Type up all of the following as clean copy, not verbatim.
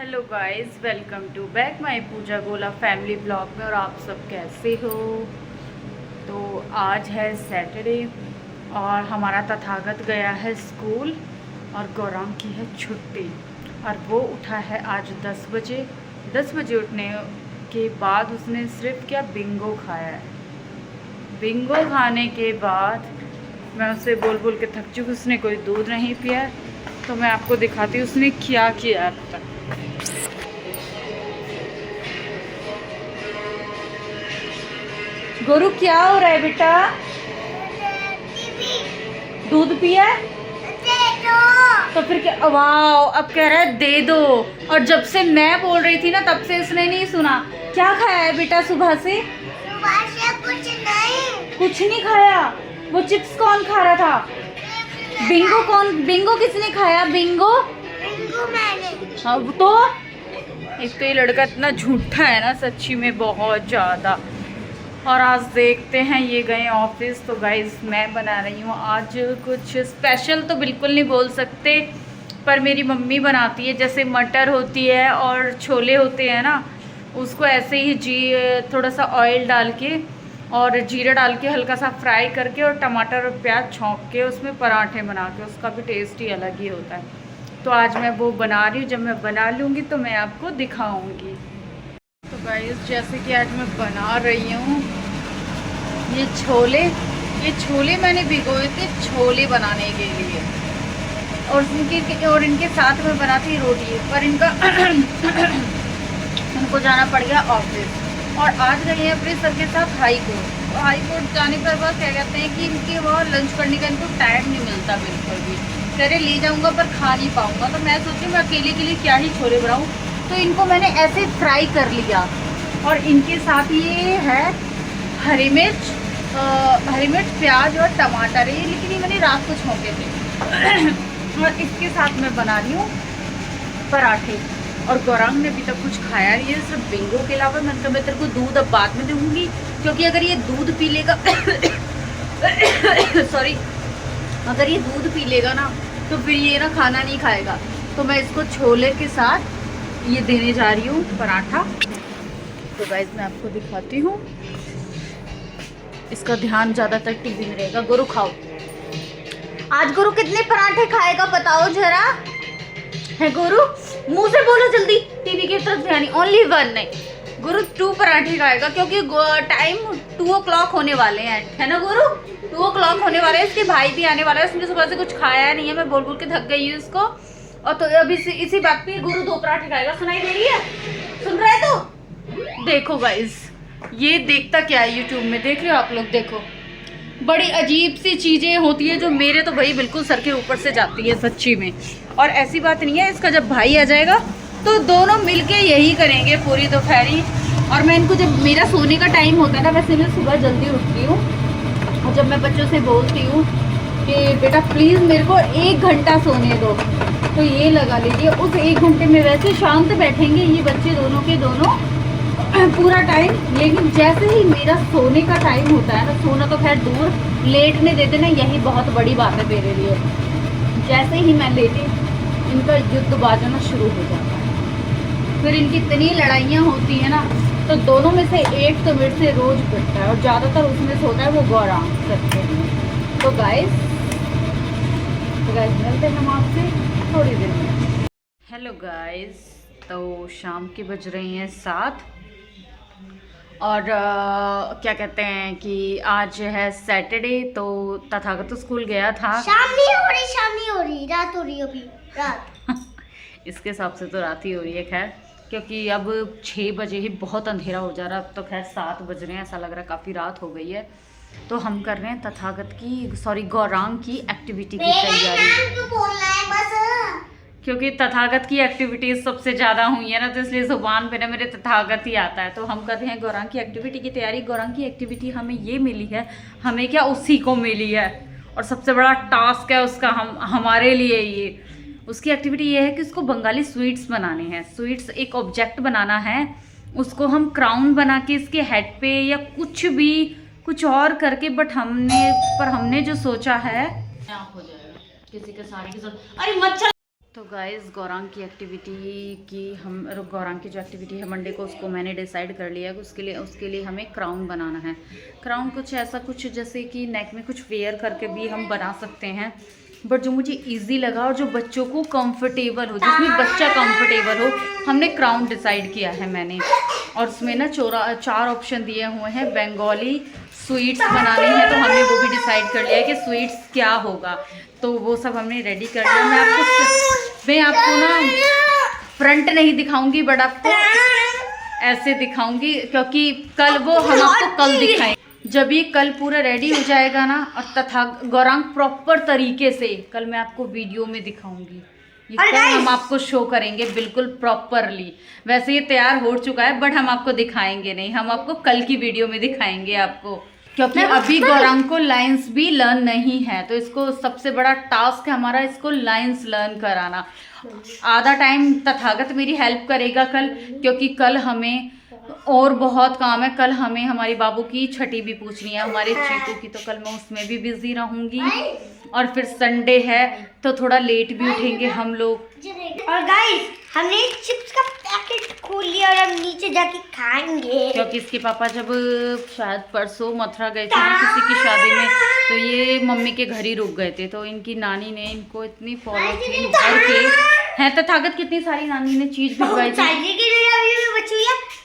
Hello guys, welcome to back my Pooja Gola family blog में। और आप सब कैसे हो? तो आज है सैटरडे और हमारा तथागत गया है स्कूल और गौरांग की है छुट्टी। और वो उठा है आज 10 बजे। 10 बजे उठने के बाद उसने सिर्फ क्या बिंगो खाया है। बिंगो खाने के बाद मैं उसे बोल बोल के थक चुकी, उसने कोई दूध नहीं पिया। तो मैं आपको दिखाती हूँ उसने क्या किया अब तक। गुरु क्या हो रहा है बेटा? दूध पिया? तो फिर क्या? वाह, अब कह रहा है दे दो। और जब से मैं बोल रही थी ना तब से इसने नहीं सुना। क्या खाया है बेटा सुबह से? कुछ नहीं खाया। वो चिप्स कौन खा रहा था? बिंगो किसने खाया? बिंगो मैंने। अब तो एक तो ये लड़का इतना झूठा है ना, सच्ची में बहुत ज़्यादा। और आज देखते हैं, ये गए ऑफिस। तो गाइस मैं बना रही हूँ आज कुछ स्पेशल, तो बिल्कुल नहीं बोल सकते, पर मेरी मम्मी बनाती है। जैसे मटर होती है और छोले होते हैं ना, उसको ऐसे ही थोड़ा सा ऑयल डाल के और जीरा डाल के हल्का सा फ्राई करके और टमाटर और प्याज छौंक के उसमें पराठे बना के, उसका भी टेस्ट ही अलग ही होता है। तो आज मैं वो बना रही हूँ। जब मैं बना लूँगी तो मैं आपको दिखाऊँगी। तो गाइस जैसे कि आज मैं बना रही हूँ ये छोले मैंने भिगोए थे छोले बनाने के लिए, और इनके साथ में बनाती रोटी। पर इनका उनको जाना पड़ गया ऑफिस और आज गए हैं अपने सर के साथ हाई कोर्ट। तो हाई कोर्ट जाने पर बस क्या कहते हैं कि इनके वहाँ लंच करने का इनको टाइम नहीं मिलता बिल्कुल भी। कह रहे ले जाऊँगा पर खा नहीं पाऊँगा। तो मैं सोची मैं अकेले के लिए क्या ही छोले बनाऊँ। तो इनको मैंने ऐसे फ्राई कर लिया और इनके साथ ये है हरी मिर्च, प्याज और टमाटर। ये लेकिन ये मैंने रात को छौंके थे। और इसके साथ मैं बना रही हूँ पराठे। और गौरांग ने अभी तक कुछ खाया नहीं है सिर्फ बिंगो के अलावा। मैंने कहा मैं तेरे को दूध अब बाद में दूँगी, क्योंकि अगर ये दूध पी लेगा सॉरी, अगर ये दूध पी लेगा ना तो फिर ये ना खाना नहीं खाएगा। तो मैं इसको छोले के साथ ये देने जा रही हूँ पराठा। तो गाइस मैं आपको दिखाती हूँ। इसका ध्यान ज़्यादातर टीवी में रहेगा। गुरु खाओ। आज गुरु कितने पराठे खाएगा बताओ जरा? है गुरु? मुंह से बोलो जल्दी, टीवी की तरफ ध्यान। ओनली 1 नहीं, गुरु 2 पराठे खाएगा, क्योंकि टाइम 2 o'clock होने वाले हैं, है ना गुरु? 2 o'clock होने वाले हैं। इसके भाई भी आने वाला है, उसने सुबह से कुछ खाया नहीं है। मैं बोल बोल के थक गई हूँ इसको। और तो अभी इसी बात पे गुरु 2 पराठे खाएगा। सुनाई दे रही है? सुन रहे तो देखो गाइस, ये देखता क्या है यूट्यूब में, देख रहे हो आप लोग? देखो बड़ी अजीब सी चीज़ें होती है जो मेरे तो भाई बिल्कुल सर के ऊपर से जाती है सच्ची में। और ऐसी बात नहीं है, इसका जब भाई आ जाएगा तो दोनों मिलके यही करेंगे पूरी दोपहरी। और मैं इनको, जब मेरा सोने का टाइम होता है ना, वैसे मैं सुबह जल्दी उठती हूँ, और जब मैं बच्चों से बोलती हूँ कि बेटा प्लीज़ मेरे को 1 घंटा सोने दो, तो ये लगा लीजिए उस 1 घंटे में वैसे शांत बैठेंगे ये बच्चे दोनों के दोनों पूरा टाइम। लेकिन जैसे ही मेरा सोने का टाइम होता है ना, सोना तो खैर दूर, लेटने देते ना, यही बहुत बड़ी बात है मेरे लिए। जैसे ही मैं लेटी, इनका युद्ध बाजना शुरू हो जाता है। फिर इनकी इतनी लड़ाइयाँ होती हैं ना, तो दोनों में से एक तो मेरे से रोज पिटता है, और ज़्यादातर उसमें से होता है वो गौरांग करते हैं। तो गाइस मिलते हैं हम आपसे थोड़ी देर में। हेलो गाइस, तो शाम के बज रही हैं 7 और क्या कहते हैं कि आज है सैटरडे। तो तथागत तो स्कूल गया था। शाम नहीं हो रही, रात हो रही है अभी, रात। इसके हिसाब से तो रात ही हो रही है खैर, क्योंकि अब 6 बजे ही बहुत अंधेरा हो जा रहा है। अब तो खैर 7 बज रहे हैं, ऐसा लग रहा है काफ़ी रात हो गई है। तो हम कर रहे हैं तथागत की, सॉरी गौरांग की एक्टिविटी की तैयारी। क्योंकि तथागत की एक्टिविटीज़ सबसे ज़्यादा हुई है ना, तो इसलिए ज़ुबान पे ना मेरे तथागत ही आता है। तो हम कर रहे हैं गौरांग की एक्टिविटी की तैयारी। गौरांग की एक्टिविटी हमें ये मिली है, हमें क्या उसी को मिली है, और सबसे बड़ा टास्क है उसका हमारे लिए ये। उसकी एक्टिविटी ये है कि उसको बंगाली स्वीट्स बनाने हैं। स्वीट्स एक ऑब्जेक्ट बनाना है, उसको हम क्राउन बना के इसके हेड पे या कुछ और करके, बट हमने जो सोचा है हो जाएगा किसी के साड़ी की। अरे मच्छर। तो गाइस गौरांग की जो एक्टिविटी है मंडे को, उसको मैंने डिसाइड कर लिया है। उसके लिए हमें क्राउन बनाना है। क्राउन कुछ ऐसा, कुछ जैसे कि नेक में कुछ वेयर करके भी हम बना सकते हैं, बट जो मुझे इजी लगा और जो बच्चों को कंफर्टेबल हो, जिसमें बच्चा कंफर्टेबल हो, हमने क्राउन डिसाइड किया है मैंने। और उसमें ना 4 ऑप्शन दिए हुए हैं। बंगाली स्वीट्स बनाने हैं, तो हमने वो भी डिसाइड कर लिया है कि स्वीट्स क्या होगा, तो वो सब हमने रेडी कर लिया। मैं आपको ना फ्रंट नहीं दिखाऊंगी, बट आपको ऐसे दिखाऊंगी, क्योंकि कल वो हम आपको कल दिखाएंगे। जब ये कल पूरा रेडी हो जाएगा ना, और तथा गौरांग प्रॉपर तरीके से कल मैं आपको वीडियो में दिखाऊंगी। ये कल हम आपको शो करेंगे बिल्कुल प्रॉपरली। वैसे ये तैयार हो चुका है, बट हम आपको दिखाएंगे नहीं, हम आपको कल की वीडियो में दिखाएंगे आपको, क्योंकि अभी गौरांग को लाइंस भी लर्न नहीं है। तो इसको सबसे बड़ा टास्क है हमारा, इसको लाइंस लर्न कराना। आधा टाइम तथागत मेरी हेल्प करेगा कल, क्योंकि कल हमें और बहुत काम है। कल हमें हमारे बाबू की छठी भी पूछनी है, हमारे चीकू की, तो कल मैं उसमें भी बिजी रहूंगी। और फिर संडे है तो थोड़ा लेट भी उठेंगे हम लोग। और गाइस हमने चिप्स का पैकेट खोल लिया और हम नीचे जाके खाएंगे, क्योंकि इसके पापा जब शायद परसों मथुरा गए थे ना किसी की शादी में, तो ये मम्मी के घर ही रुक गए थे। तो इनकी नानी ने इनको इतनी पॉलिथीन भर के हैं, तथागत कितनी सारी नानी ने चीज भिजवाई थी।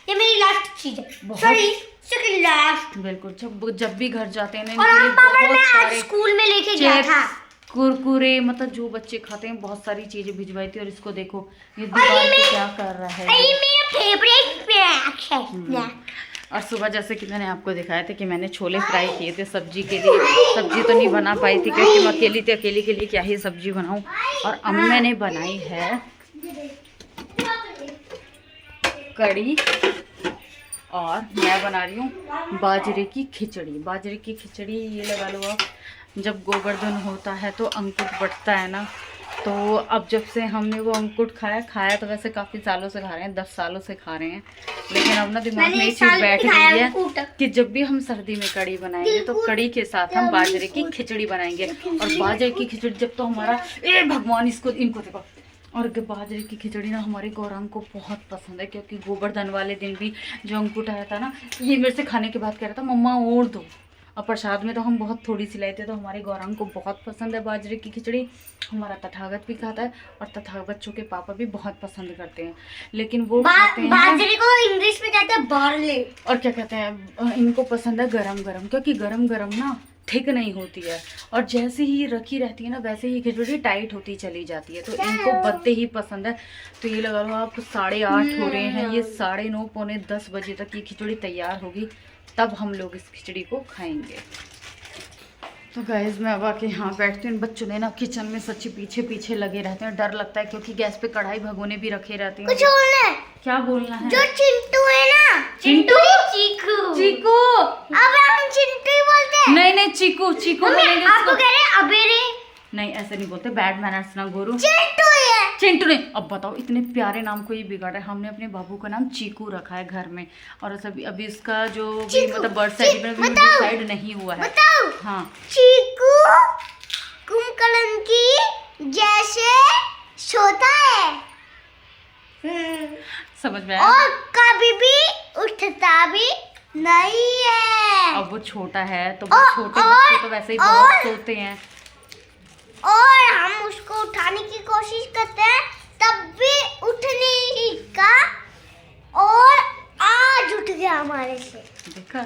ये मेरी लास्ट चीज है, सॉरी सेकंड लास्ट। बिल्कुल, जब भी घर जाते हैं ना, और इनके लिए पापा बहुत ने आज सारे स्कूल में लेके गया था कुरकुरे, मतलब जो बच्चे खाते हैं, बहुत सारी चीजें भिजवाई थी। और इसको देखो ये दीवार पे क्या कर रहा है। ये मेरा फेवरेट स्नैक है। और सुबह जैसे कि मैंने आपको दिखाया था कि मैंने छोले फ्राई किए थे सब्जी के लिए। सब्जी तो नहीं बना पाई थी, क्योंकि मैं अकेली थी, अकेले के लिए क्या ही सब्जी बनाऊं। और अम्मा ने बनाई है कड़ी, और मैं बना रही हूँ बाजरे की खिचड़ी। बाजरे की खिचड़ी ये लगा लो आप, जब गोवर्धन होता है तो अंकुट बटता है ना, तो अब जब से हमने वो अंकुट खाया तो वैसे काफ़ी सालों से खा रहे हैं, 10 सालों से खा रहे हैं। लेकिन अब ना दिमाग में ये चीज़ बैठ गई है कि जब भी हम सर्दी में कड़ी बनाएंगे तो कड़ी के साथ हम बाजरे की खिचड़ी बनाएंगे। और बाजरे की खिचड़ी जब तो हमारा भगवान इनको देखो। और बाजरे की खिचड़ी ना हमारे गौरांग को बहुत पसंद है, क्योंकि गोवर्धन वाले दिन भी जो अंकुट आया था ना, ये मेरे से खाने के बाद कह रहा था मम्मा और दो। और प्रसाद में तो हम बहुत थोड़ी सी लाए थे, तो हमारे गौरांग को बहुत पसंद है बाजरे की खिचड़ी। हमारा तथागत भी खाता है, और तथागत बच्चों के पापा भी बहुत पसंद करते हैं। लेकिन वो खाते हैं बाजरे को इंग्लिश में कहते हैं बार्ले, और क्या कहते हैं, इनको पसंद है गरम गरम, क्योंकि गरम गरम ना ठीक नहीं होती है। और जैसे ही रखी रहती है ना, वैसे ही खिचड़ी टाइट होती चली जाती है, तो इनको बनते ही पसंद है। तो ये लगा लो आप 8:30 हो रहे हैं, ये 9:30 पौने 10 बजे तक ये खिचड़ी तैयार होगी, तब हम लोग इस खिचड़ी को खाएंगे। तो गाइस मैं अब आके यहाँ बैठती हूँ। बच्चों ने ना किचन में सच्ची पीछे लगे रहते हैं, डर लगता है, क्योंकि गैस पे कढ़ाई भगोने भी रखे रहते हैं। कुछ बोलना है? क्या बोलना है? जो चिंटू है ना, चिंटू चीकू अब हम चिंटू ही बोलते हैं। नहीं चीकू बोलेंगे आपको कह रहे हैं अबेरे, नहीं ऐसे नहीं बोलते, बैड मैनर्स ना गुरु। चिंटू नहीं। अब बताओ, इतने प्यारे नाम को ये बिगाड़ा है। हमने अपने बाबू का नाम चीकू रखा है घर में, और अभी इसका जो भी मतलब बर्थ सर्टिफिकेट डिसाइड नहीं हुआ है। बताओ। हाँ, चीकू कुंभकर्ण की जैसे सोता है, समझ में आया? और कभी भी उठता भी नहीं है। अब वो छोटा है, तो वो छोटे बच्चे तो वैसे ही बहुत सोते हैं, और हम उसको उठाने की कोशिश करते हैं, तब भी उठने का, और आज उठ गया हमारे से। देखा,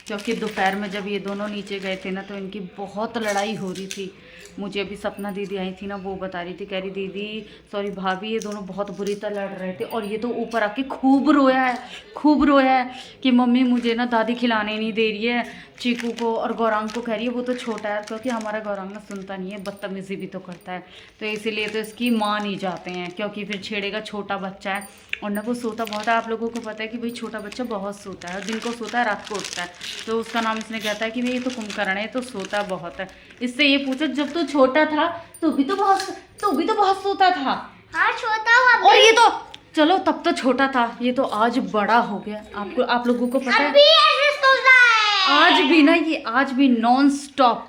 क्योंकि दोपहर में जब ये दोनों नीचे गए थे ना, तो इनकी बहुत लड़ाई हो रही थी। मुझे अभी सपना दीदी आई थी ना, वो बता रही थी, कह रही दीदी सॉरी भाभी, ये दोनों बहुत बुरी तरह लड़ रहे थे, और ये तो ऊपर आके खूब रोया है कि मम्मी मुझे ना दादी खिलाने नहीं दे रही है चीकू को। और गौरांग को कह रही है वो तो छोटा है, क्योंकि हमारा गौरांग ना सुनता नहीं है, बदतमीजी भी तो करता है, तो इसीलिए तो इसकी मान ही जाते हैं, क्योंकि फिर छेड़ेगा, छोटा बच्चा है। और ना वो सोता बहुत है, आप लोगों को पता है कि भाई छोटा बच्चा बहुत सोता है, दिन को सोता है, रात को उठता है, तो उसका नाम इसने कहता है कि भाई ये तो कुंभकर्ण है, तो सोता बहुत है। इससे ये पूछा, जब तू छोटा था तो भी तो बहुत सोता था। हाँ छोटा हुआ, और ये तो चलो तब तो छोटा था, ये तो आज बड़ा हो गया। आप लोगों को पता है, अभी ऐसे सोता है। आज भी नॉन स्टॉप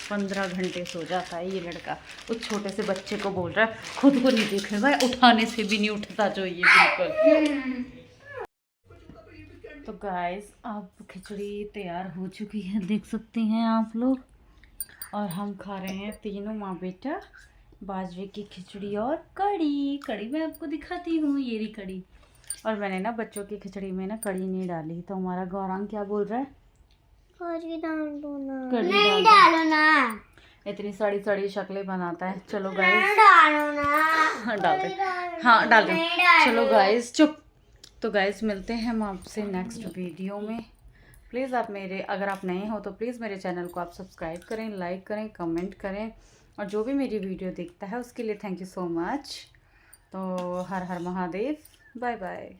15 घंटे सो जाता है ये लड़का। उस छोटे से बच्चे को बोल रहा है खुद को नहीं देखे भाई, उठाने से भी नहीं उठता जो ये बिल्कुल। तो गाइस अब खिचड़ी तैयार हो चुकी है, देख सकते हैं आप लोग। और हम खा रहे हैं तीनों माँ बेटा बाजरे की खिचड़ी और कड़ी। कड़ी मैं आपको दिखाती हूँ, ये रही कड़ी। और मैंने ना बच्चों की खिचड़ी में ना कड़ी नहीं डाली, तो हमारा गौरांग क्या बोल रहा है, कड़ी डाल दो ना। कड़ी नहीं डाल दो। डालो ना। इतनी सड़ी सड़ी शक्लें बनाता है। चलो गाइस डालो ना। हाँ डाल दे, हाँ डाल दे। चलो गाइस चुप। तो गाइस मिलते हैं हम आपसे नेक्स्ट वीडियो में। प्लीज़ आप मेरे, अगर आप नए हो तो प्लीज़ मेरे चैनल को आप सब्सक्राइब करें, लाइक करें, कमेंट करें। और जो भी मेरी वीडियो देखता है उसके लिए थैंक यू सो मच। तो हर हर महादेव, बाय बाय।